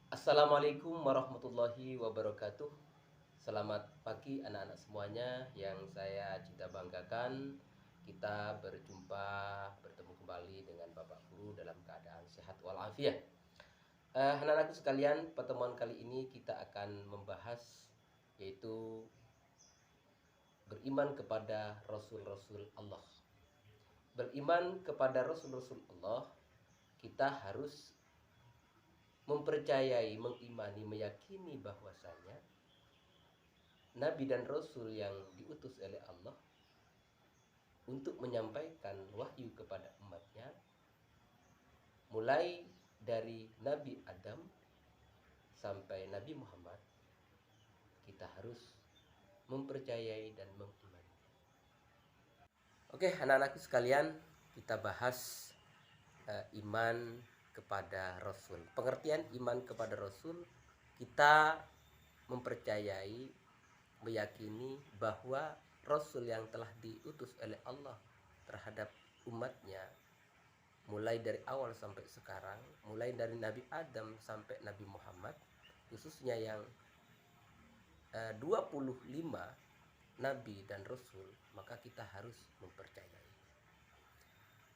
Assalamualaikum warahmatullahi wabarakatuh. Selamat pagi anak-anak semuanya yang saya cinta banggakan. Kita berjumpa bertemu kembali dengan Bapak Guru dalam keadaan sehat walafiat. Anak-anakku sekalian, pertemuan kali ini kita akan membahas yaitu beriman kepada Rasul-Rasul Allah. Beriman kepada Rasul-Rasul Allah, kita harus mempercayai, mengimani, meyakini bahwasanya Nabi dan Rasul yang diutus oleh Allah untuk menyampaikan wahyu kepada umatnya, mulai dari Nabi Adam sampai Nabi Muhammad, kita harus mempercayai dan mengimani. Oke, anak-anakku sekalian, kita bahas iman kepada Rasul. Pengertian iman kepada Rasul, kita mempercayai, meyakini bahwa Rasul yang telah diutus oleh Allah terhadap umatnya, mulai dari awal sampai sekarang, mulai dari Nabi Adam sampai Nabi Muhammad, khususnya yang 25 Nabi dan Rasul, maka kita harus mempercayai.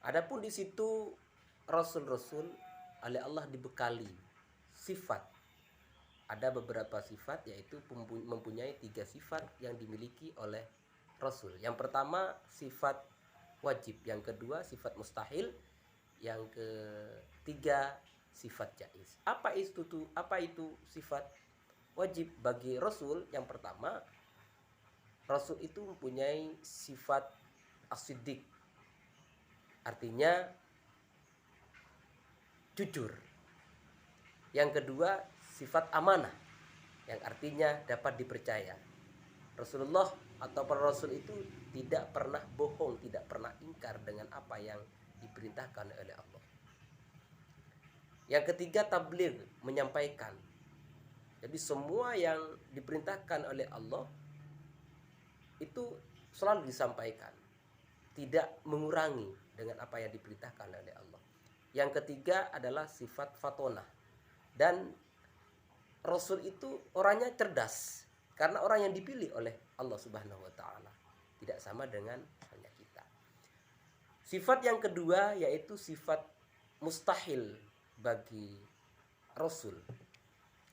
Adapun di situ Rasul-Rasul oleh Allah dibekali sifat. Ada beberapa sifat, yaitu mempunyai 3 sifat yang dimiliki oleh Rasul. Yang pertama sifat wajib, yang kedua sifat mustahil, yang ketiga sifat jaiz. Apa itu sifat wajib bagi Rasul? Yang pertama, Rasul itu mempunyai sifat as-siddiq, artinya jujur. Yang kedua sifat amanah, yang artinya dapat dipercaya. Rasulullah atau para Rasul itu tidak pernah bohong, tidak pernah ingkar dengan apa yang diperintahkan oleh Allah. Yang ketiga tabligh, menyampaikan. Jadi semua yang diperintahkan oleh Allah itu selalu disampaikan, tidak mengurangi dengan apa yang diperintahkan oleh Allah. Yang ketiga adalah sifat fatonah, dan Rasul itu orangnya cerdas, karena orang yang dipilih oleh Allah Subhanahu wa taala. Tidak sama dengan halnya kita. Sifat yang kedua yaitu sifat mustahil bagi Rasul.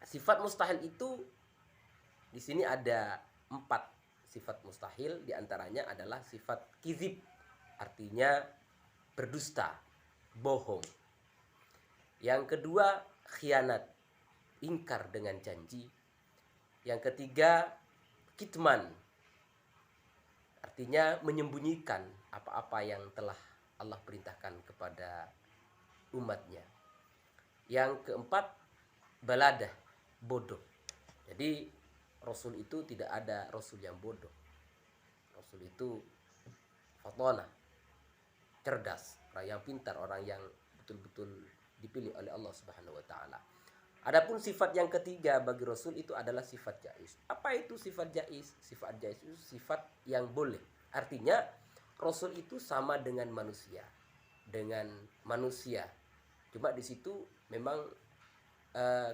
Sifat mustahil itu di sini ada 4 sifat mustahil, diantaranya adalah sifat kizib, artinya berdusta, bohong. Yang kedua khianat, ingkar dengan janji. Yang ketiga kitman, artinya menyembunyikan apa-apa yang telah Allah perintahkan kepada umatnya. Yang keempat baladah, bodoh. Jadi Rasul itu tidak ada Rasul yang bodoh. Rasul itu fatonah, cerdas, orang yang pintar, orang yang betul-betul dipilih oleh Allah Subhanahu wa taala. Adapun sifat yang ketiga bagi Rasul itu adalah sifat jaiz. Apa itu sifat jaiz? Sifat jaiz itu sifat yang boleh. Artinya Rasul itu sama dengan manusia. Cuma di situ memang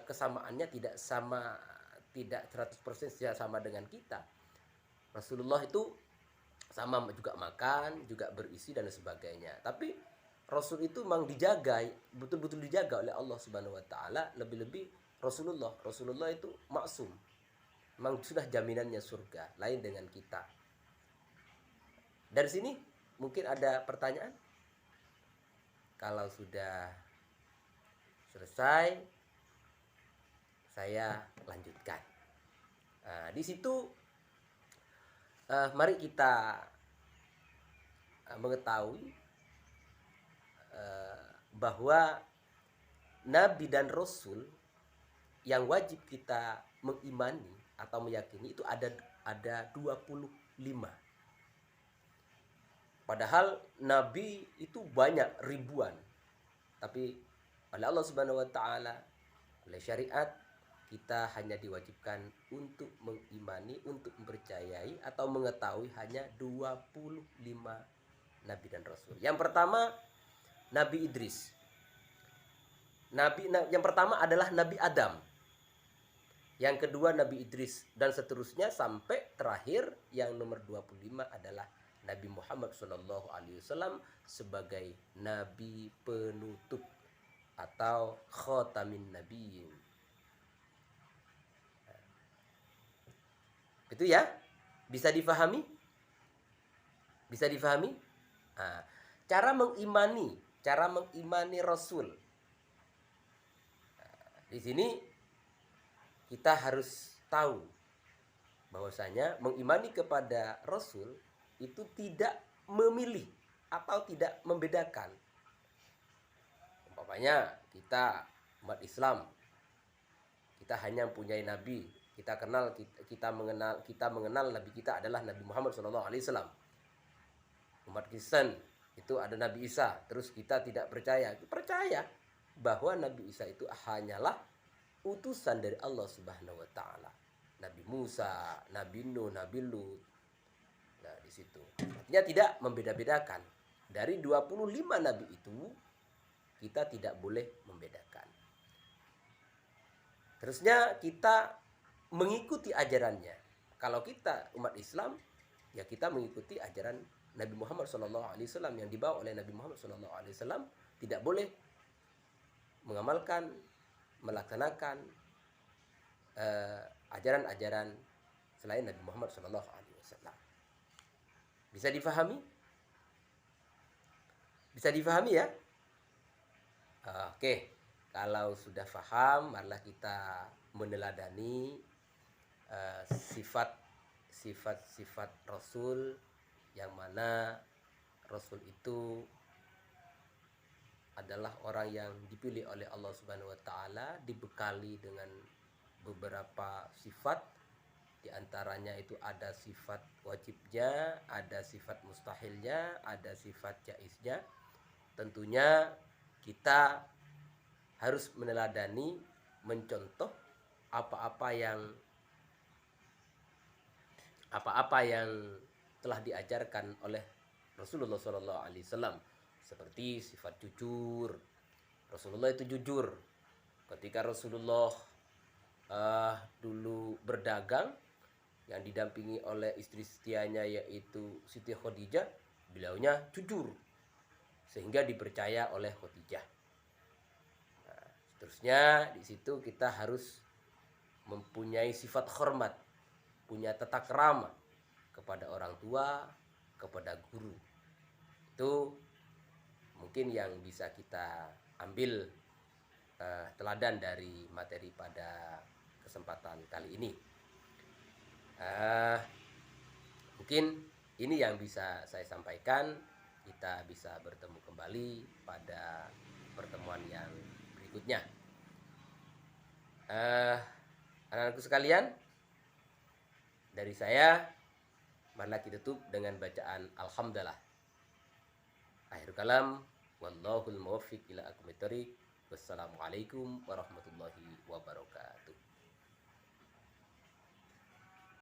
kesamaannya tidak 100% sama dengan kita. Rasulullah itu sama juga makan, juga berisi dan sebagainya. Tapi Rasul itu memang dijaga, betul-betul dijaga oleh Allah Subhanahu wa taala. Lebih-lebih Rasulullah itu maksum. Memang sudah jaminannya surga, lain dengan kita. Dari sini mungkin ada pertanyaan? Kalau sudah selesai, saya lanjutkan. Nah, di situ mari kita mengetahui bahwa Nabi dan Rasul yang wajib kita mengimani atau meyakini itu ada 25. Padahal Nabi itu banyak, ribuan. Tapi oleh Allah Subhanahu wa taala, oleh syariat, kita hanya diwajibkan untuk mengimani, untuk mempercayai atau mengetahui hanya 25 Nabi dan Rasul. Yang pertama Nabi Idris. Yang pertama adalah Nabi Adam. Yang kedua Nabi Idris, dan seterusnya sampai terakhir yang nomor 25 adalah Nabi Muhammad SAW sebagai Nabi penutup atau Khatamin Nabiyyin. Itu ya, bisa difahami? Bisa difahami? Nah, cara mengimani Rasul. Di sini kita harus tahu bahwasanya mengimani kepada Rasul itu tidak memilih atau tidak membedakan. Umpamanya kita umat Islam, kita hanya mempunyai nabi, kita mengenal nabi kita adalah Nabi Muhammad SAW. Umat Kristen itu ada Nabi Isa, terus kita tidak percaya bahwa Nabi Isa itu hanyalah utusan dari Allah Subhanahu wa taala. Nabi Musa, Nabi Nuh, Nabi Lut. Nah, di situ. Artinya tidak membeda-bedakan. Dari 25 nabi itu kita tidak boleh membedakan. Terusnya kita mengikuti ajarannya. Kalau kita umat Islam, ya kita mengikuti ajaran Nabi Muhammad SAW yang dibawa oleh Nabi Muhammad SAW. Tidak boleh mengamalkan, melaksanakan ajaran-ajaran selain Nabi Muhammad SAW. Bisa difahami? Bisa difahami ya? Oke, kalau sudah paham, marilah kita meneladani sifat-sifat Rasul, yang mana Rasul itu adalah orang yang dipilih oleh Allah Subhanahu wa taala, dibekali dengan beberapa sifat. Di antaranya itu ada sifat wajibnya, ada sifat mustahilnya, ada sifat jaiznya. Tentunya kita harus meneladani, mencontoh apa-apa yang telah diajarkan oleh Rasulullah SAW, seperti sifat jujur. Rasulullah itu jujur. Ketika Rasulullah dulu berdagang, yang didampingi oleh istri setianya yaitu Siti Khadijah, beliaunya jujur sehingga dipercaya oleh Khadijah. Nah, seterusnya di situ kita harus mempunyai sifat hormat, punya tata krama kepada orang tua, kepada guru. Itu mungkin yang bisa kita ambil teladan dari materi pada kesempatan kali ini. Mungkin ini yang bisa saya sampaikan. Kita bisa bertemu kembali pada pertemuan yang berikutnya. Anak-anakku sekalian, dari saya, marilah kita tutup dengan bacaan Alhamdulillah. Akhir kalam, wallahul muwaffiq ila aqwamit thoriq. Wassalamualaikum warahmatullahi wabarakatuh.